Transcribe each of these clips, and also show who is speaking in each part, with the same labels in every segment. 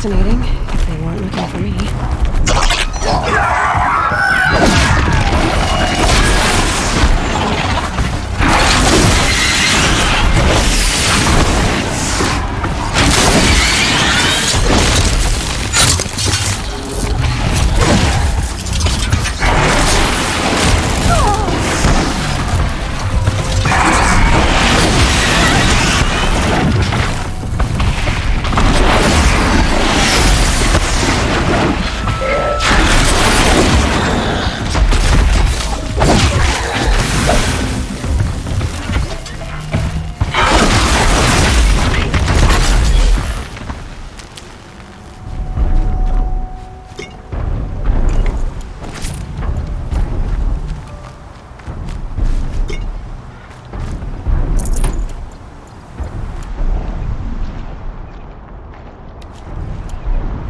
Speaker 1: fascinating, if they weren't looking for me.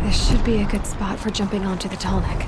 Speaker 1: This should be a good spot for jumping onto the tall neck.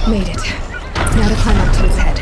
Speaker 1: Made it. Now to climb up to its head.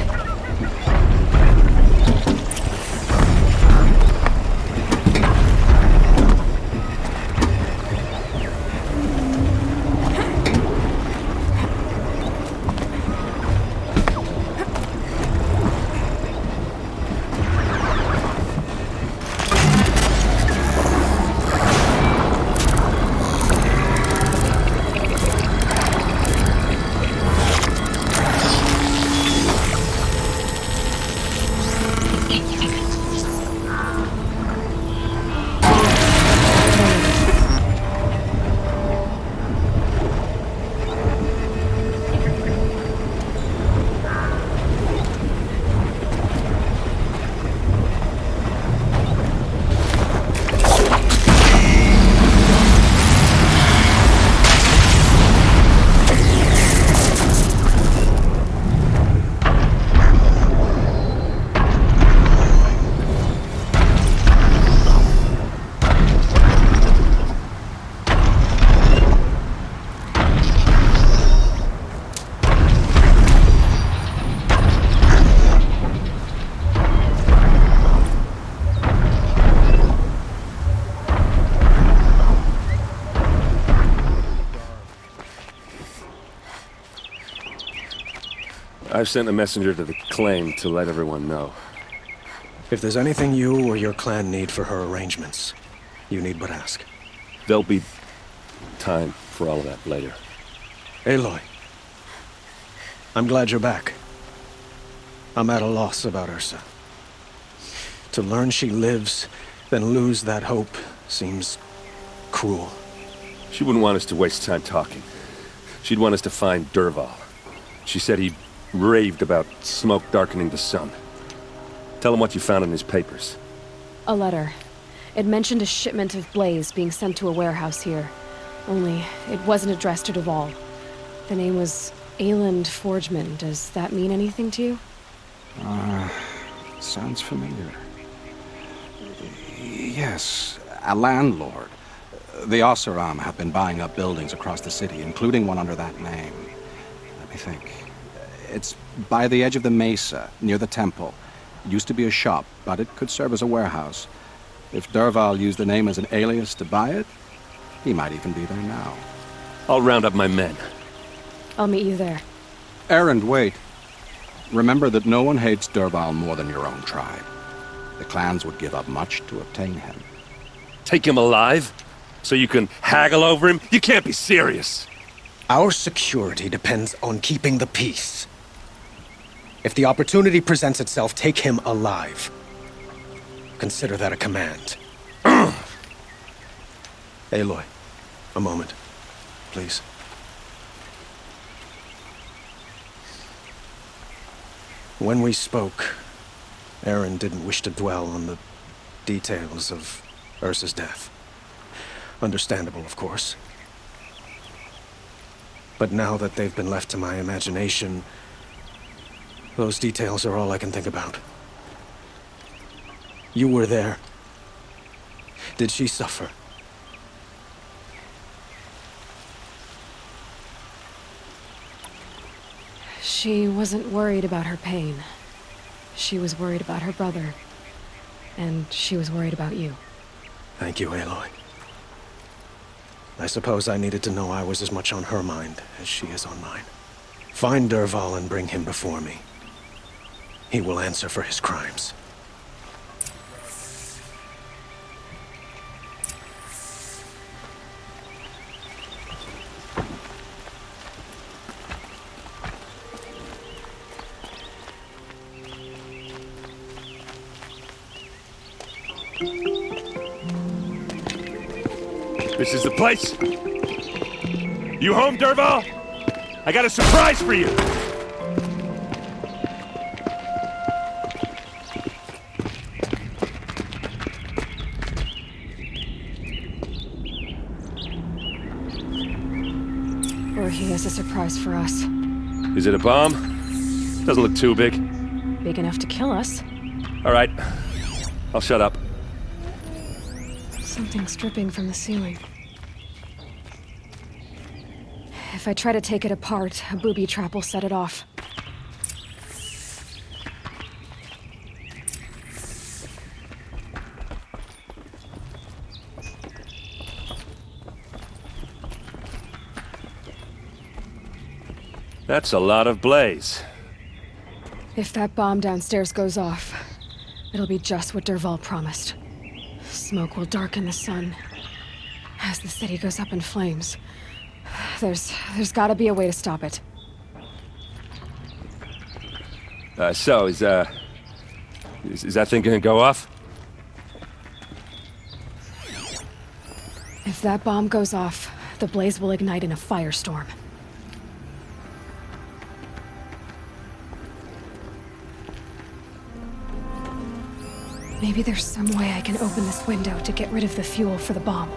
Speaker 2: I've sent a messenger to the claim to let everyone know.
Speaker 3: If there's anything you or your clan need for her arrangements, you need but ask.
Speaker 2: There'll be time for all of that later.
Speaker 3: Aloy, I'm glad you're back. I'm at a loss about Ursa. To learn she lives, then lose that hope, seems cruel.
Speaker 2: She wouldn't want us to waste time talking. She'd want us to find Dervahl. She said he raved about smoke darkening the sun. Tell him what you found in his papers.
Speaker 1: A letter. It mentioned a shipment of blaze being sent to a warehouse here. Only, it wasn't addressed to Dervahl. The name was Ayland Forgeman. Does that mean anything to you?
Speaker 4: Sounds familiar. Yes, a landlord. The Oseram have been buying up buildings across the city, including one under that name. Let me think. It's by the edge of the mesa, near the temple. It used to be a shop, but it could serve as a warehouse. If Dervahl used the name as an alias to buy it, he might even be there now.
Speaker 2: I'll round up my men.
Speaker 1: I'll meet you there.
Speaker 4: Erend, wait. Remember that no one hates Dervahl more than your own tribe. The clans would give up much to obtain him.
Speaker 2: Take him alive? So you can haggle over him? You can't be serious.
Speaker 3: Our security depends on keeping the peace. If the opportunity presents itself, take him alive. Consider that a command. Aloy, a moment, please. When we spoke, Aaron didn't wish to dwell on the details of Ursa's death. Understandable, of course. But now that they've been left to my imagination, those details are all I can think about. You were there. Did she suffer?
Speaker 1: She wasn't worried about her pain. She was worried about her brother. And she was worried about you.
Speaker 3: Thank you, Aloy. I suppose I needed to know I was as much on her mind as she is on mine. Find Dervahl and bring him before me. He will answer for his crimes.
Speaker 2: This is the place? You home, Dervahl? I got a surprise for you!
Speaker 1: Or he has a surprise for us.
Speaker 2: Is it a bomb? Doesn't look too big.
Speaker 1: Big enough to kill us.
Speaker 2: All right. I'll shut up.
Speaker 1: Something's dripping from the ceiling. If I try to take it apart, a booby trap will set it off.
Speaker 2: That's a lot of blaze.
Speaker 1: If that bomb downstairs goes off, it'll be just what Dervahl promised. Smoke will darken the sun. As the city goes up in flames, there's gotta be a way to stop it.
Speaker 2: So, is that thing gonna go off?
Speaker 1: If that bomb goes off, the blaze will ignite in a firestorm. Maybe there's some way I can open this window to get rid of the fuel for the bomb.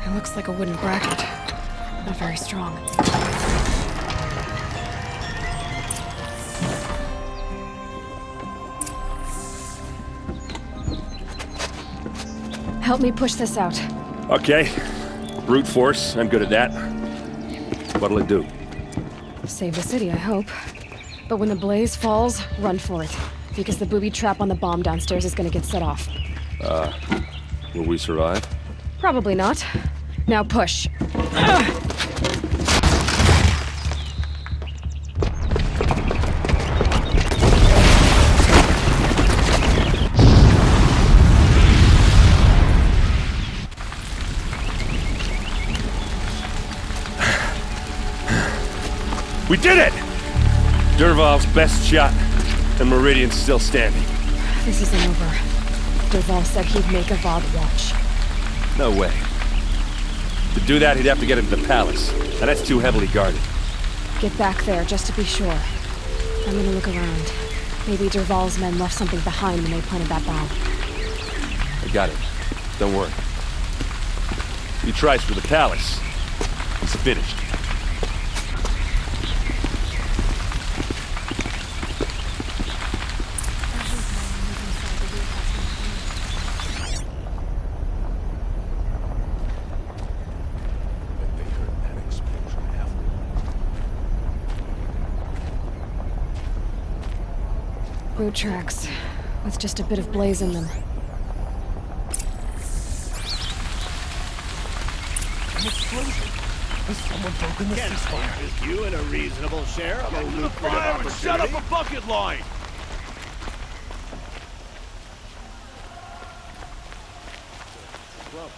Speaker 1: It looks like a wooden bracket. Not very strong. Help me push this out.
Speaker 2: Okay. Brute force, I'm good at that. What'll it do?
Speaker 1: Save the city, I hope. But when the blaze falls, run for it. Because the booby trap on the bomb downstairs is gonna get set off.
Speaker 2: Will we survive?
Speaker 1: Probably not. Now push.
Speaker 2: We did it! Dervahl's best shot, and Meridian's still standing.
Speaker 1: This isn't over. Dervahl said he'd make a Vod watch.
Speaker 2: No way. To do that, he'd have to get into the palace, and that's too heavily guarded.
Speaker 1: Get back there, just to be sure. I'm gonna look around. Maybe Dervahl's men left something behind when they planted that bomb.
Speaker 2: I got it. Don't worry. He tries for the palace. It's finished.
Speaker 1: Boot tracks, with just a bit of blaze in them.
Speaker 5: Is you and a reasonable share of a lucrative opportunity? Shut up a bucket line! Well,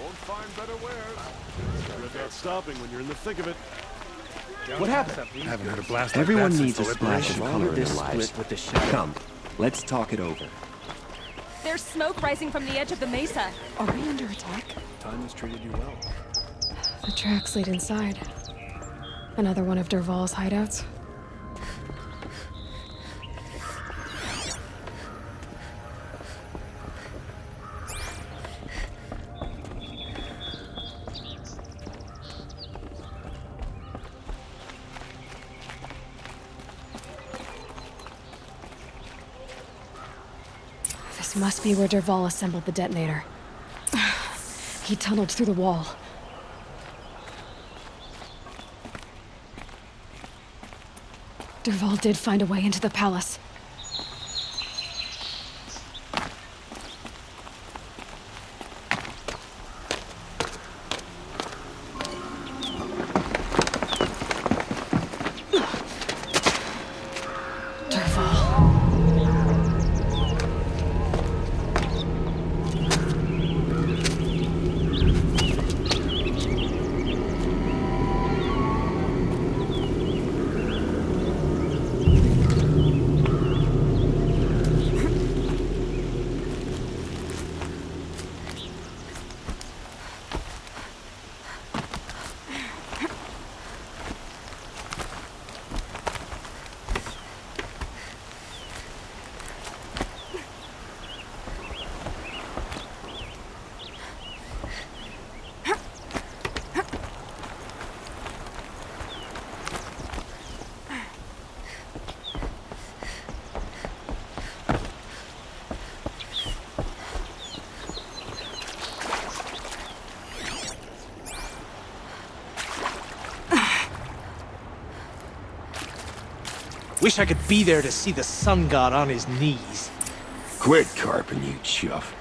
Speaker 5: won't find better wares. Good at stopping when you're in the thick of it.
Speaker 6: What happened?
Speaker 5: Haven't had a blast.
Speaker 6: Everyone
Speaker 5: like that
Speaker 6: needs a
Speaker 5: since
Speaker 6: splash of
Speaker 5: Liberation.
Speaker 6: color in their lives.
Speaker 7: with the shadow.
Speaker 6: Come, let's talk it over.
Speaker 8: There's smoke rising from the edge of the mesa.
Speaker 1: Are we under attack?
Speaker 5: Time has treated you well.
Speaker 1: The tracks lead inside. Another one of Dervahl's hideouts? This must be where Dervahl assembled the detonator. He tunneled through the wall. Dervahl did find a way into the palace.
Speaker 7: Wish I could be there to see the sun god on his knees.
Speaker 9: Quit carping, you chuff.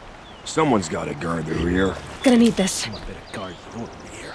Speaker 9: Someone's gotta guard the rear.
Speaker 1: Gonna need this.
Speaker 7: I'm a bit of guard your rear.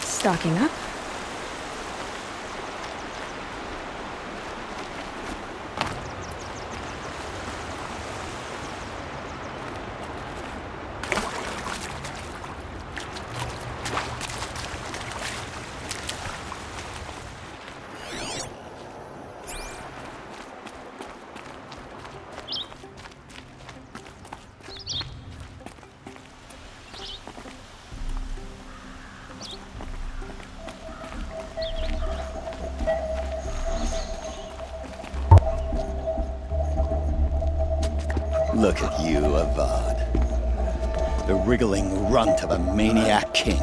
Speaker 1: Stocking up.
Speaker 10: Look at you, Avad. The wriggling runt of a maniac king.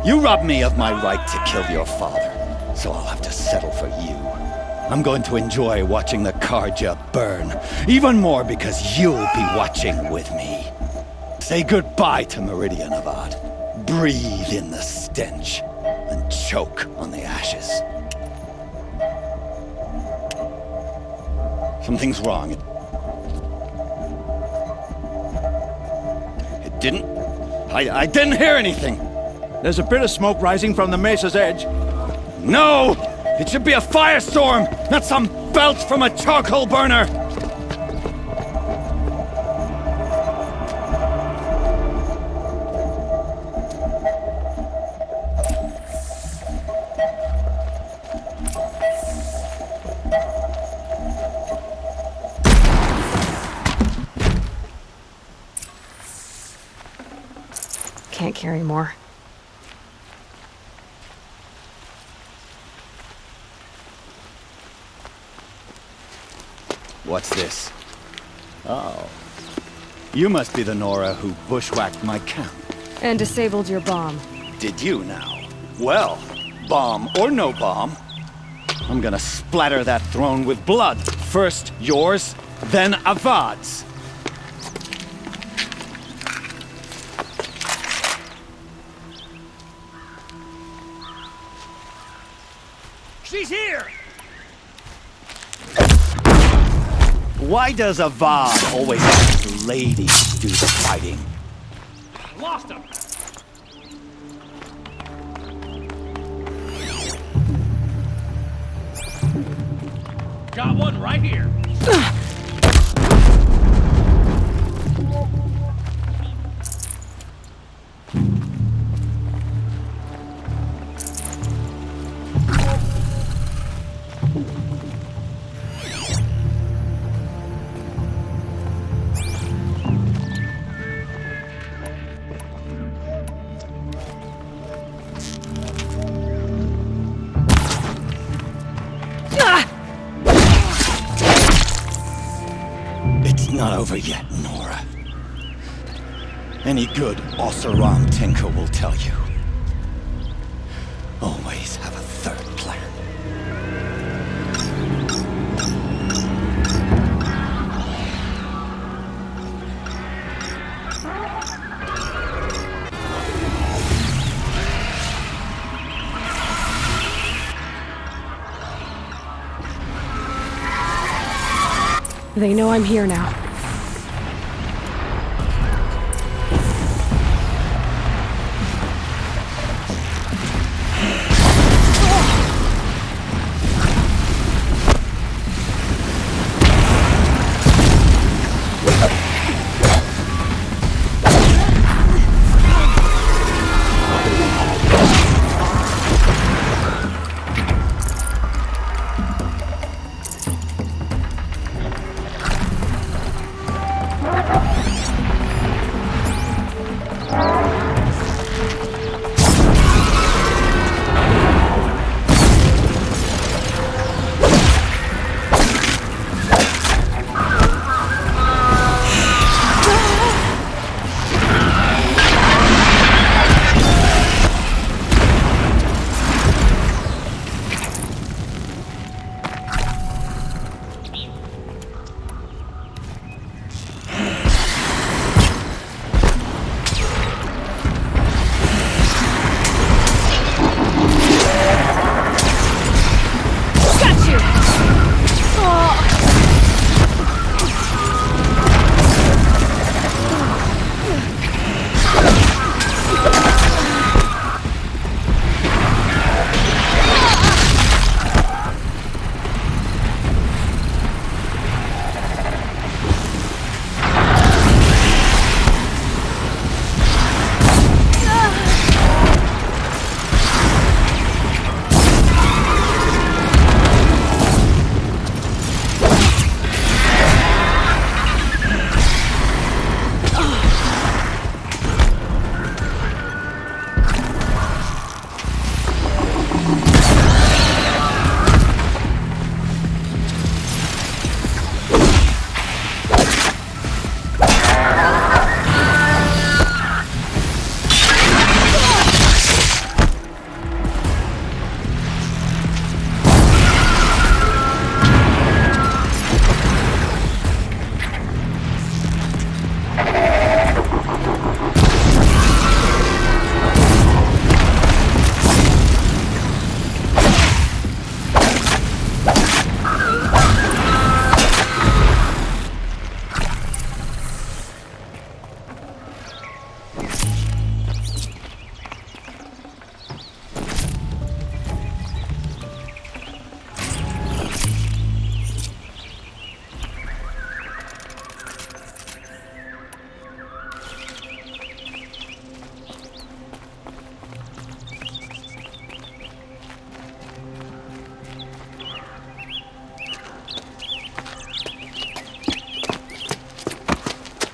Speaker 10: You robbed me of my right to kill your father, so I'll have to settle for you. I'm going to enjoy watching the Karja burn, even more because you'll be watching with me. Say goodbye to Meridian, Avad. Breathe in the stench, and choke on the ashes. Something's wrong. I didn't hear anything.
Speaker 3: There's a bit of smoke rising from the mesa's edge.
Speaker 10: No! It should be a firestorm, not some belch from a charcoal burner!
Speaker 1: Can't carry more.
Speaker 10: What's this? Oh. You must be the Nora who bushwhacked my camp.
Speaker 1: And disabled your bomb.
Speaker 10: Did you now? Well, bomb or no bomb, I'm gonna splatter that throne with blood. First yours, then Avad's.
Speaker 5: She's here!
Speaker 10: Why does Avad always have ladies do the fighting?
Speaker 5: Lost him! Got one right here.
Speaker 10: It's not over yet, Nora. Any good Oseram tinker will tell you. Always have a third plan.
Speaker 1: They know I'm here now.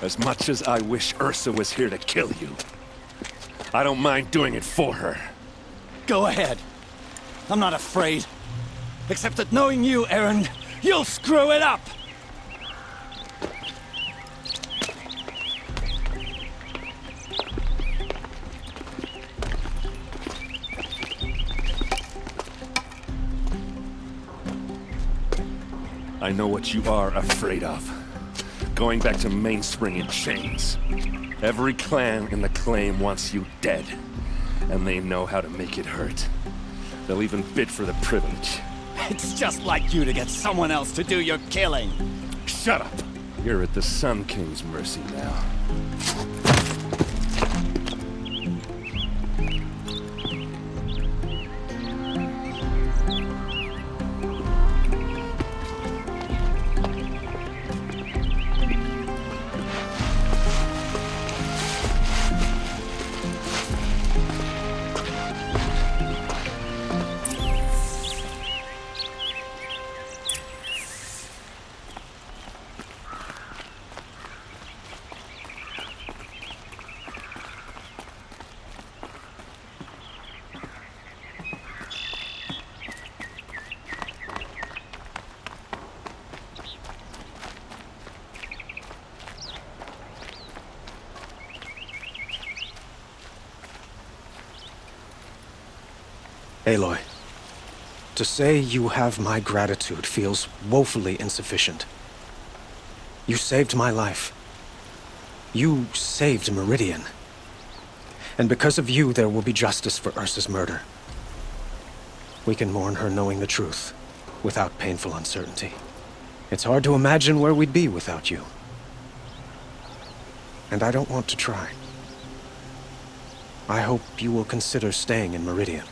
Speaker 2: As much as I wish Ursa was here to kill you, I don't mind doing it for her.
Speaker 10: Go ahead. I'm not afraid. Except that knowing you, Aaron, you'll screw it up!
Speaker 2: I know what you are afraid of. Going back to Mainspring in chains. Every clan in the claim wants you dead. And they know how to make it hurt. They'll even bid for the privilege.
Speaker 10: It's just like you to get someone else to do your killing.
Speaker 2: Shut up! You're at the Sun King's mercy now.
Speaker 3: Aloy, to say you have my gratitude feels woefully insufficient. You saved my life. You saved Meridian. And because of you, there will be justice for Ursa's murder. We can mourn her knowing the truth, without painful uncertainty. It's hard to imagine where we'd be without you. And I don't want to try. I hope you will consider staying in Meridian.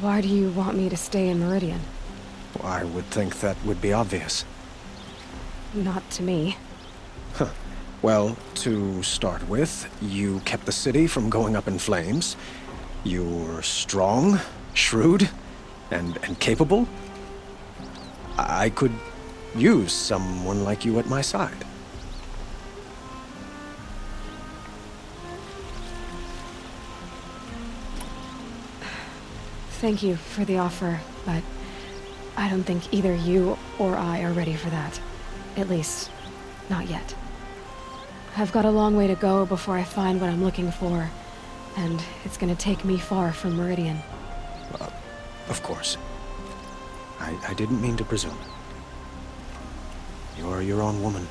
Speaker 1: Why do you want me to stay in Meridian?
Speaker 3: Well, I would think that would be obvious.
Speaker 1: Not to me.
Speaker 3: Huh. Well, to start with, you kept the city from going up in flames. You're strong, shrewd, and capable. I could use someone like you at my side.
Speaker 1: Thank you for the offer, but I don't think either you or I are ready for that. At least, not yet. I've got a long way to go before I find what I'm looking for, and it's gonna take me far from Meridian.
Speaker 3: Of course. I didn't mean to presume. You're your own woman,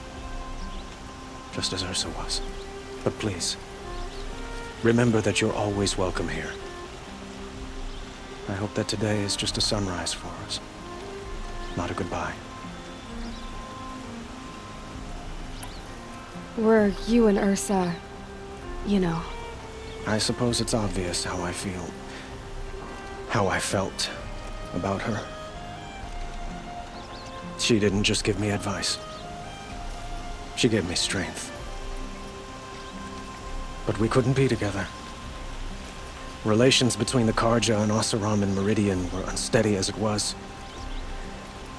Speaker 3: just as Ursa was. But please, remember that you're always welcome here. I hope that today is just a sunrise for us, not a goodbye.
Speaker 1: Were you and Ursa, you know?
Speaker 3: I suppose it's obvious how I feel, how I felt about her. She didn't just give me advice. She gave me strength. But we couldn't be together. Relations between the Karja and Oseram and Meridian were unsteady as it was.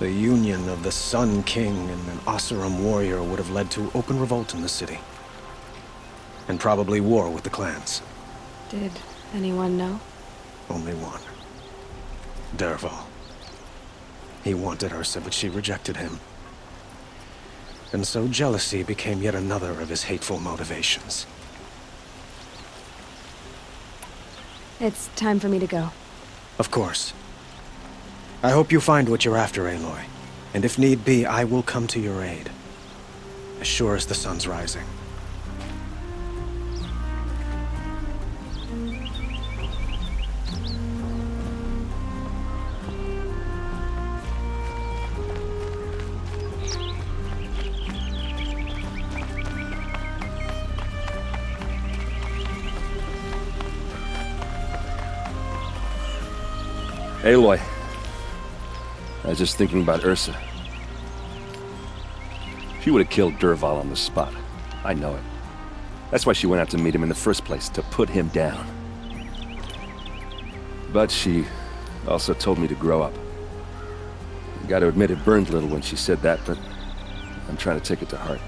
Speaker 3: The union of the Sun King and an Oseram warrior would have led to open revolt in the city. And probably war with the clans.
Speaker 1: Did anyone know?
Speaker 3: Only one. Dervahl. He wanted Ursa, but she rejected him. And so jealousy became yet another of his hateful motivations.
Speaker 1: It's time for me to go.
Speaker 3: Of course. I hope you find what you're after, Aloy. And if need be, I will come to your aid. As sure as the sun's rising.
Speaker 2: Aloy. I was just thinking about Ursa. She would have killed Dervahl on the spot. I know it. That's why she went out to meet him in the first place, to put him down. But she also told me to grow up. I gotta admit it burned a little when she said that, but I'm trying to take it to heart.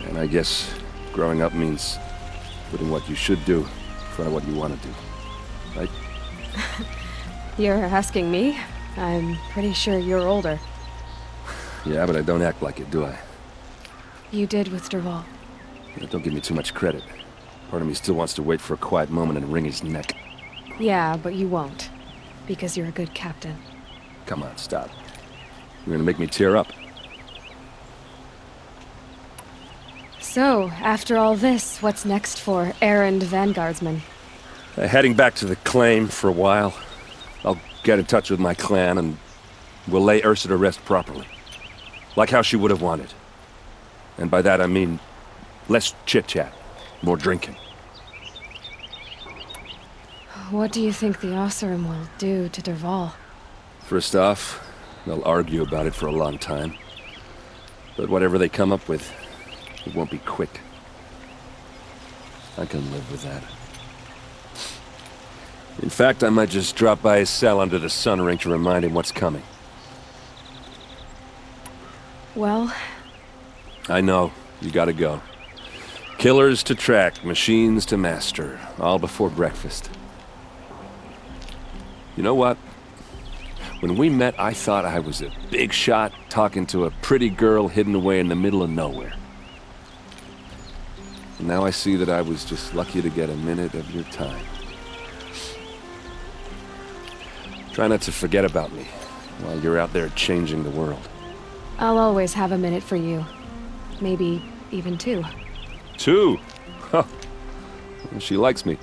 Speaker 2: And I guess growing up means putting what you should do in front of what you want to do. Right?
Speaker 1: You're asking me? I'm pretty sure you're older.
Speaker 2: Yeah, but I don't act like it, do I?
Speaker 1: You did with Dervahl.
Speaker 2: Yeah, don't give me too much credit. Part of me still wants to wait for a quiet moment and wring his neck.
Speaker 1: Yeah, but you won't. Because you're a good captain.
Speaker 2: Come on, stop. You're gonna make me tear up.
Speaker 1: So, after all this, what's next for errand vanguardsman?
Speaker 2: Heading back to the claim for a while. I'll get in touch with my clan and we'll lay Ursa to rest properly. Like how she would have wanted. And by that I mean less chit-chat, more drinking.
Speaker 1: What do you think the Ossurum will do to Derval?
Speaker 2: First off, they'll argue about it for a long time. But whatever they come up with, it won't be quick. I can live with that. In fact, I might just drop by his cell under the sun ring to remind him what's coming.
Speaker 1: Well...
Speaker 2: I know. You gotta go. Killers to track, machines to master. All before breakfast. You know what? When we met, I thought I was a big shot talking to a pretty girl hidden away in the middle of nowhere. And now I see that I was just lucky to get a minute of your time. Try not to forget about me while you're out there changing the world.
Speaker 1: I'll always have a minute for you. Maybe even two.
Speaker 2: 2? Huh. She likes me.